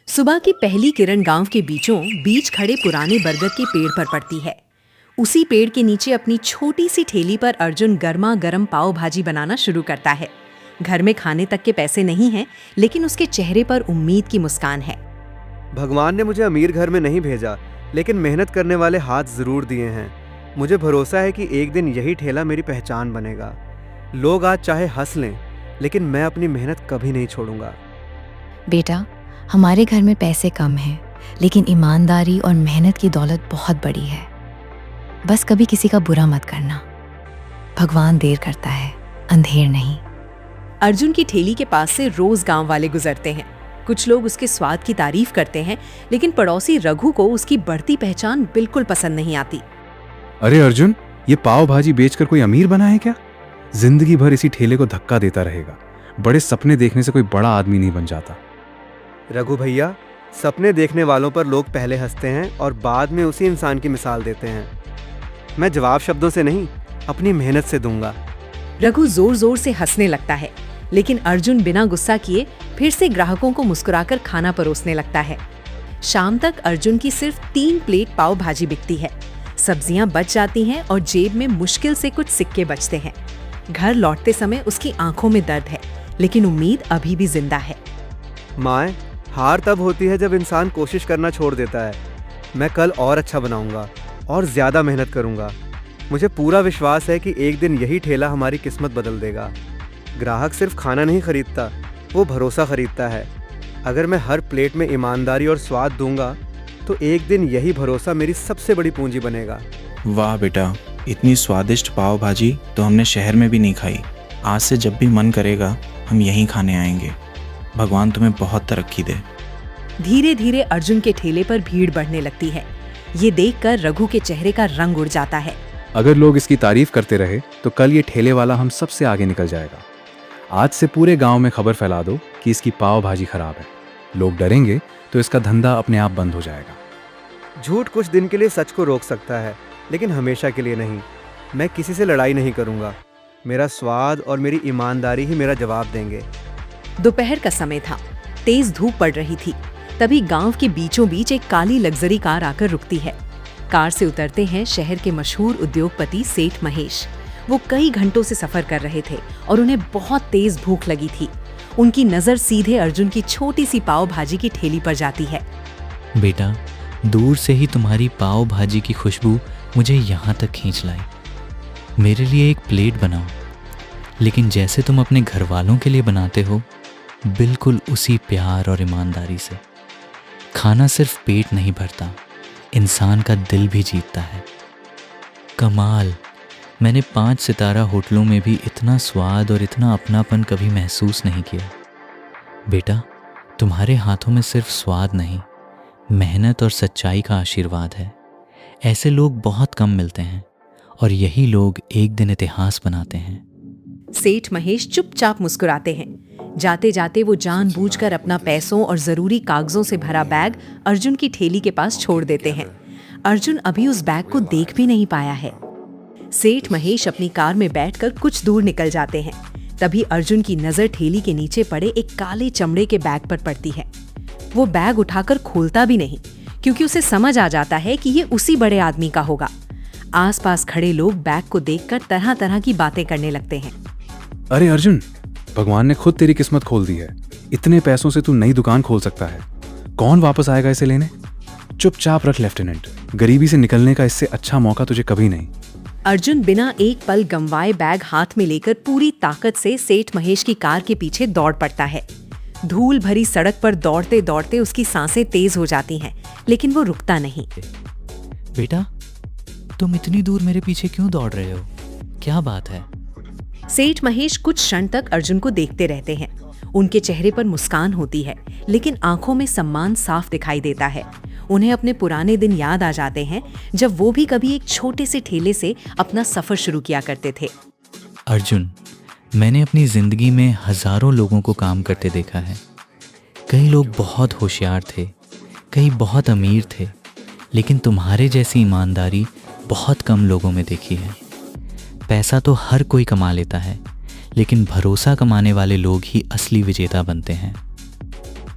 सुबह की पहली किरण गांव के बीचों बीच खड़े पुराने बरगद के पेड़ पर पड़ती है। उसी पेड़ के नीचे अपनी छोटी सी ठेली पर अर्जुन गर्मा गर्म पाव भाजी बनाना शुरू करता है। घर में खाने तक के पैसे नहीं हैं, लेकिन उसके चेहरे पर उम्मीद की मुस्कान है। भगवान ने मुझे अमीर घर में नहीं भेजा, लेकिन मेहनत करने वाले हाथ जरूर दिए हैं। मुझे भरोसा है कि एक दिन यही ठेला मेरी पहचान बनेगा। लोग आज चाहे हंस लें, लेकिन मैं अपनी मेहनत कभी नहीं छोड़ूंगा। बेटा, हमारे घर में पैसे कम हैं, लेकिन ईमानदारी और मेहनत की दौलत बहुत बड़ी है। बस कभी किसी का बुरा मत करना। भगवान देर करता है, अंधेर नहीं। अर्जुन की ठेली के पास से रोज गांव वाले गुजरते हैं। कुछ लोग उसके स्वाद की तारीफ करते हैं, लेकिन पड़ोसी रघु को उसकी बढ़ती पहचान बिल्कुल पसंद नहीं आती। अरे अर्जुन, ये पाव भाजी बेचकर कोई अमीर बना है क्या? जिंदगी भर इसी ठेले को धक्का देता रहेगा। बड़े सपने देखने से कोई बड़ा आदमी नहीं बन जाता। रघु भैया, सपने देखने वालों पर लोग पहले हंसते हैं और बाद में उसी इंसान की मिसाल देते हैं। मैं जवाब शब्दों से नहीं, अपनी मेहनत से दूंगा। रघु जोर जोर से हंसने लगता है, लेकिन अर्जुन बिना गुस्सा किए फिर से ग्राहकों को मुस्कुराकर खाना परोसने लगता है। शाम तक अर्जुन की सिर्फ 3 प्लेट पाव भाजी बिकती है। सब्जियां बच जाती हैं और जेब में मुश्किल से कुछ सिक्के बचते हैं। घर लौटते समय उसकी आंखों में दर्द है, लेकिन उम्मीद अभी भी जिंदा है। माँ, हार तब होती है जब इंसान कोशिश करना छोड़ देता है। मैं कल और अच्छा बनाऊंगा और ज्यादा मेहनत करूंगा। मुझे पूरा विश्वास है कि एक दिन यही ठेला हमारी किस्मत बदल देगा। ग्राहक सिर्फ खाना नहीं खरीदता, वो भरोसा खरीदता है। अगर मैं हर प्लेट में ईमानदारी और स्वाद दूंगा, तो एक दिन यही भरोसा मेरी सबसे बड़ी पूंजी बनेगा। वाह बेटा, इतनी स्वादिष्ट पाव भाजी तो हमने शहर में भी नहीं खाई। आज से जब भी मन करेगा हम यहीं खाने आएंगे। भगवान तुम्हें बहुत तरक्की दे। धीरे धीरे अर्जुन के ठेले पर भीड़ बढ़ने लगती है। ये देखकर रघु के चेहरे का रंग उड़ जाता है। अगर लोग इसकी तारीफ करते रहे तो कल ये ठेले वाला हम सबसे आगे निकल जाएगा। आज से पूरे गांव में खबर फैला दो कि इसकी पाव भाजी खराब है। लोग डरेंगे तो इसका धंधा अपने आप बंद हो जाएगा। झूठ कुछ दिन के लिए सच को रोक सकता है, लेकिन हमेशा के लिए नहीं। मैं किसी से लड़ाई नहीं करूंगा। मेरा स्वाद और मेरी ईमानदारी ही मेरा जवाब देंगे। दोपहर का समय था, तेज धूप पड़ रही थी। तभी गांव के बीचों बीच एक काली लग्जरी कार आकर रुकती है। कार से उतरते हैं शहर के मशहूर उद्योगपति सेठ महेश। वो कई घंटों से सफर कर रहे थे और उन्हें बहुत तेज भूख लगी थी। उनकी नजर सीधे अर्जुन की छोटी सी पाव भाजी की ठेली पर जाती है। बेटा, दूर से ही तुम्हारी पाव भाजी की खुशबू मुझे यहाँ तक खींच लाई। मेरे लिए एक प्लेट बनाओ, लेकिन जैसे तुम अपने घर वालों के लिए बनाते हो, बिल्कुल उसी प्यार और ईमानदारी से। खाना सिर्फ पेट नहीं भरता, इंसान का दिल भी जीतता है। कमाल, मैंने 5 सितारा होटलों में भी इतना स्वाद और इतना अपनापन कभी महसूस नहीं किया। बेटा, तुम्हारे हाथों में सिर्फ स्वाद नहीं, मेहनत और सच्चाई का आशीर्वाद है। ऐसे लोग बहुत कम मिलते हैं और यही लोग एक दिन इतिहास बनाते हैं। सेठ महेश चुपचाप मुस्कुराते हैं। जाते जाते वो जानबूझकर अपना पैसों और जरूरी कागजों से भरा बैग अर्जुन की ठेली के पास छोड़ देते हैं। अर्जुन अभी उस बैग को देख भी नहीं पाया है। सेठ महेश अपनी कार में बैठकर कुछ दूर निकल जाते हैं। तभी अर्जुन की नजर ठेली के नीचे पड़े एक काले चमड़े के बैग पर पड़ती है। वो बैग उठाकर खोलता भी नहीं, क्योंकि उसे समझ आ जाता है कि ये उसी बड़े आदमी का होगा। आसपास खड़े लोग बैग को देखकर तरह तरह की बातें करने लगते हैं। अरे अर्जुन, भगवान ने खुद तेरी किस्मत खोल दी है। इतने पैसों से तू नई दुकान खोल सकता है। कौन वापस आएगा इसे लेने? चुपचाप रख लेफ्टिनेंट, गरीबी से निकलने का इससे अच्छा मौका तुझे कभी नहीं। अर्जुन बिना एक पल गंवाए बैग हाथ में लेकर पूरी ताकत से सेठ महेश की कार के पीछे दौड़ पड़ता है। धूल भरी सड़क पर दौड़ते दौड़ते उसकी सांसें तेज हो जाती हैं, लेकिन वो रुकता नहीं। बेटा, तुम इतनी दूर मेरे पीछे क्यों दौड़ रहे हो? क्या बात है? सेठ महेश कुछ क्षण तक अर्जुन को देखते रहते हैं। उनके चेहरे पर मुस्कान होती है, लेकिन आंखों में सम्मान साफ दिखाई देता है। उन्हें अपने पुराने दिन याद आ जाते हैं, जब वो भी कभी एक छोटे से ठेले से अपना सफर शुरू किया करते थे। अर्जुन, मैंने अपनी जिंदगी में हजारों लोगों को काम करते देखा है। कई लोग बहुत होशियार थे, कई बहुत अमीर थे, लेकिन तुम्हारे जैसी ईमानदारी बहुत कम लोगों में देखी है। पैसा तो हर कोई कमा लेता है, लेकिन भरोसा कमाने वाले लोग ही असली विजेता बनते हैं।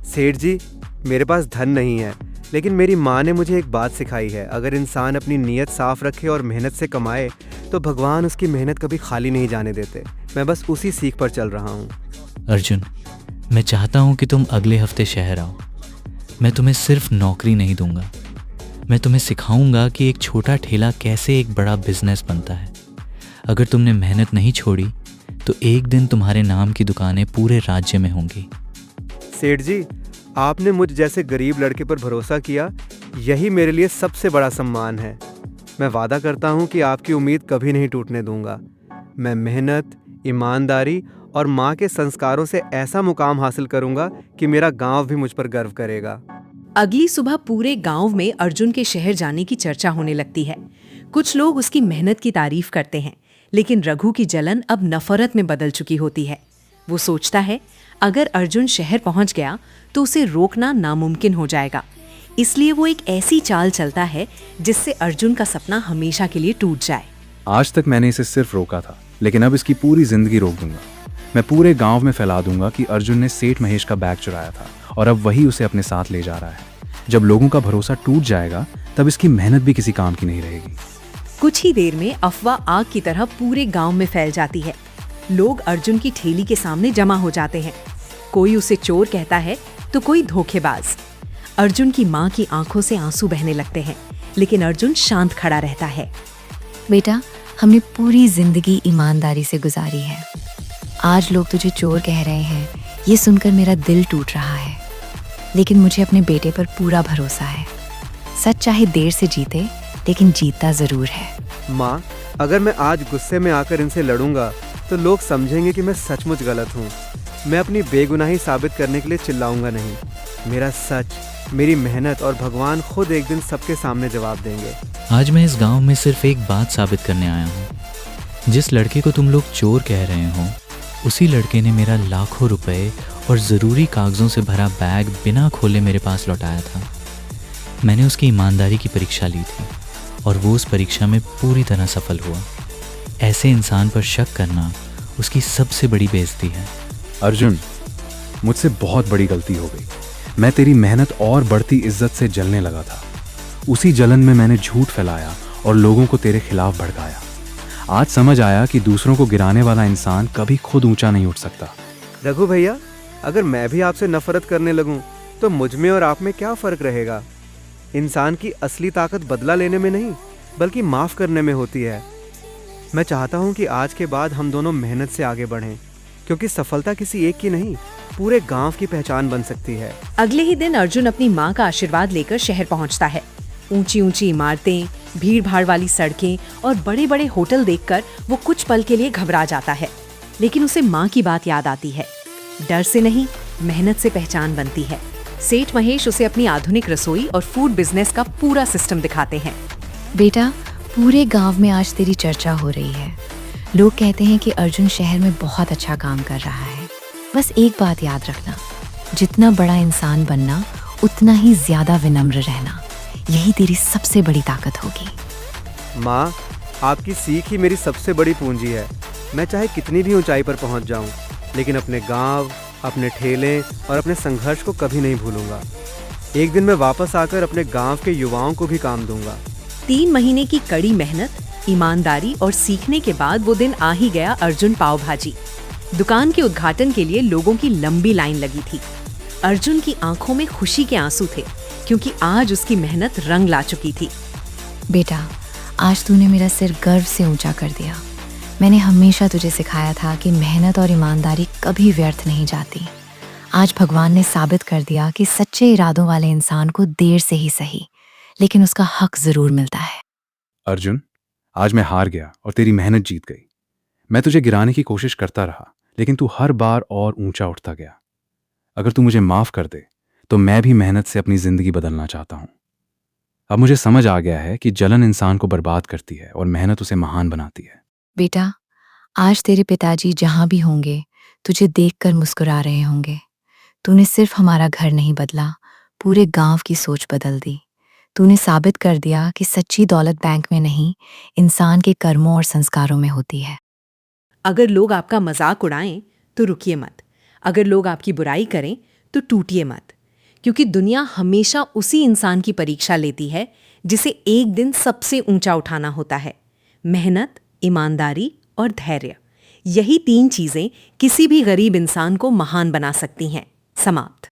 सेठ जी, मेरे पास धन नहीं है, लेकिन मेरी माँ ने मुझे एक बात सिखाई है, अगर इंसान अपनी नीयत साफ रखे और मेहनत से कमाए तो भगवान उसकी मेहनत कभी खाली नहीं जाने देते। मैं बस उसी सीख पर चल रहा हूँ। अर्जुन, मैं चाहता हूँ कि तुम अगले हफ्ते शहर आओ। मैं तुम्हें सिर्फ नौकरी नहीं दूंगा, मैं तुम्हें सिखाऊंगा कि एक छोटा ठेला कैसे एक बड़ा बिजनेस बनता है। अगर तुमने मेहनत नहीं छोड़ी तो एक दिन तुम्हारे नाम की दुकानें पूरे राज्य में होंगी। सेठ जी, आपने मुझ जैसे गरीब लड़के पर भरोसा किया, यही मेरे लिए सबसे बड़ा सम्मान है। मैं वादा करता हूँ कि आपकी उम्मीद कभी नहीं टूटने दूंगा। मैं मेहनत, ईमानदारी और माँ के संस्कारों से ऐसा मुकाम हासिल करूंगा कि मेरा गांव भी मुझ पर गर्व करेगा। अगली सुबह पूरे गांव में अर्जुन के शहर जाने की चर्चा होने लगती है। कुछ लोग उसकी मेहनत की तारीफ करते हैं, लेकिन रघु की जलन अब नफरत में बदल चुकी होती है। वो सोचता है अगर अर्जुन शहर पहुंच गया तो उसे रोकना नामुमकिन हो जाएगा। इसलिए वो एक ऐसी चाल चलता है जिससे अर्जुन का सपना हमेशा के लिए टूट जाए। आज तक मैंने इसे सिर्फ रोका था, लेकिन अब इसकी पूरी जिंदगी रोक दूंगा। मैं पूरे गांव में फैला दूंगा कि अर्जुन ने सेठ महेश का बैग चुराया था और अब वही उसे अपने साथ ले जा रहा है। जब लोगों का भरोसा टूट जाएगा तब इसकी मेहनत भी किसी काम की नहीं रहेगी। कुछ ही देर में अफवाह आग की तरह पूरे गांव में फैल जाती है। लोग अर्जुन की ठेली के सामने जमा हो जाते हैं। कोई उसे चोर कहता है तो कोई धोखेबाज। अर्जुन की माँ की आंखों से आंसू बहने लगते हैं, लेकिन अर्जुन शांत खड़ा रहता है। बेटा, हमने पूरी जिंदगी ईमानदारी से गुजारी है। आज लोग तुझे चोर कह रहे हैं, ये सुनकर मेरा दिल टूट रहा है, लेकिन मुझे अपने बेटे पर पूरा भरोसा है। सच चाहे देर से जीते, लेकिन जीतता जरूर है। माँ, अगर मैं आज गुस्से में आकर इनसे लड़ूंगा तो लोग समझेंगे कि मैं सचमुच गलत हूँ। मैं अपनी बेगुनाही साबित करने के लिए चिल्लाऊंगा नहीं। मेरा सच, मेरी मेहनत और भगवान खुद एक दिन सबके सामने जवाब देंगे। आज मैं इस गांव में सिर्फ एक बात साबित करने आया हूँ। जिस लड़के को तुम लोग चोर कह रहे हो, उसी लड़के ने मेरा लाखों रुपए और ज़रूरी कागज़ों से भरा बैग बिना खोले मेरे पास लौटाया था। मैंने उसकी ईमानदारी की परीक्षा ली थी और वो उस परीक्षा में पूरी तरह सफल हुआ। ऐसे इंसान पर शक करना उसकी सबसे बड़ी बेइज्जती है। अर्जुन, मुझसे बहुत बड़ी गलती हो गई। मैं तेरी मेहनत और बढ़ती इज्जत से जलने लगा था। उसी जलन में मैंने झूठ फैलाया और लोगों को तेरे खिलाफ भड़काया। आज समझ आया कि दूसरों को गिराने वाला इंसान कभी खुद ऊंचा नहीं उठ सकता। रघु भैया, अगर मैं भी आपसे नफरत करने लगूं तो मुझ में और आप में क्या फ़र्क रहेगा? इंसान की असली ताकत बदला लेने में नहीं, बल्कि माफ़ करने में होती है। मैं चाहता हूं कि आज के बाद हम दोनों मेहनत से आगे बढ़ें, क्योंकि सफलता किसी एक की नहीं, पूरे गांव की पहचान बन सकती है। अगले ही दिन अर्जुन अपनी माँ का आशीर्वाद लेकर शहर पहुंचता है। ऊंची ऊंची इमारतें, भीड़ भाड़ वाली सड़कें और बड़े बड़े होटल देखकर वो कुछ पल के लिए घबरा जाता है, लेकिन उसे माँ की बात याद आती है। डर से नहीं, मेहनत से पहचान बनती है। सेठ महेश उसे अपनी आधुनिक रसोई और फूड बिजनेस का पूरा सिस्टम दिखाते हैं। बेटा, पूरे गांव में आज तेरी चर्चा हो रही है। लोग कहते हैं कि अर्जुन शहर में बहुत अच्छा काम कर रहा है। बस एक बात याद रखना, जितना बड़ा इंसान बनना, उतना ही ज्यादा विनम्र रहना। यही तेरी सबसे बड़ी ताकत होगी। माँ, आपकी सीख ही मेरी सबसे बड़ी पूंजी है। मैं चाहे कितनी भी ऊंचाई पर पहुंच जाऊं, लेकिन अपने गांव, अपने ठेले और अपने संघर्ष को कभी नहीं भूलूंगा। एक दिन मैं वापस आकर अपने गांव के युवाओं को भी काम दूंगा। 3 महीने की कड़ी मेहनत, ईमानदारी और सीखने के बाद वो दिन आ ही गया अर्जुन पाव भाजी। दुकान के उद्घाटन के लिए लोगों की लंबी लाइन लगी थी। अर्जुन की आंखों में खुशी के आंसू थे, क्योंकि आज उसकी मेहनत रंग ला चुकी थी। बेटा, आज तूने मेरा सिर गर्व से ऊंचा कर दिया। मैंने हमेशा तुझे सिखाया था कि मेहनत और ईमानदारी कभी व्यर्थ नहीं जाती। आज भगवान ने साबित कर दिया कि सच्चे इरादों वाले इंसान को देर से ही सही, लेकिन उसका हक जरूर मिलता है। अर्जुन, आज मैं हार गया और तेरी मेहनत जीत गई। मैं तुझे गिराने की कोशिश करता रहा, लेकिन तू हर बार और ऊंचा उठता गया। अगर तू मुझे माफ कर दे तो मैं भी मेहनत से अपनी जिंदगी बदलना चाहता हूं। अब मुझे समझ आ गया है कि जलन इंसान को बर्बाद करती है और मेहनत उसे महान बनाती है। बेटा, आज तेरे पिताजी जहां भी होंगे तुझे देखकर मुस्कुरा रहे होंगे। तूने सिर्फ हमारा घर नहीं बदला, पूरे गांव की सोच बदल दी। तूने साबित कर दिया कि सच्ची दौलत बैंक में नहीं, इंसान के कर्मों और संस्कारों में होती है। अगर लोग आपका मजाक उड़ाएं तो रुकिए मत। अगर लोग आपकी बुराई करें तो टूटिए मत, क्योंकि दुनिया हमेशा उसी इंसान की परीक्षा लेती है जिसे एक दिन सबसे ऊंचा उठाना होता है। मेहनत, ईमानदारी और धैर्य, यही 3 चीजें किसी भी गरीब इंसान को महान बना सकती हैं। समाप्त।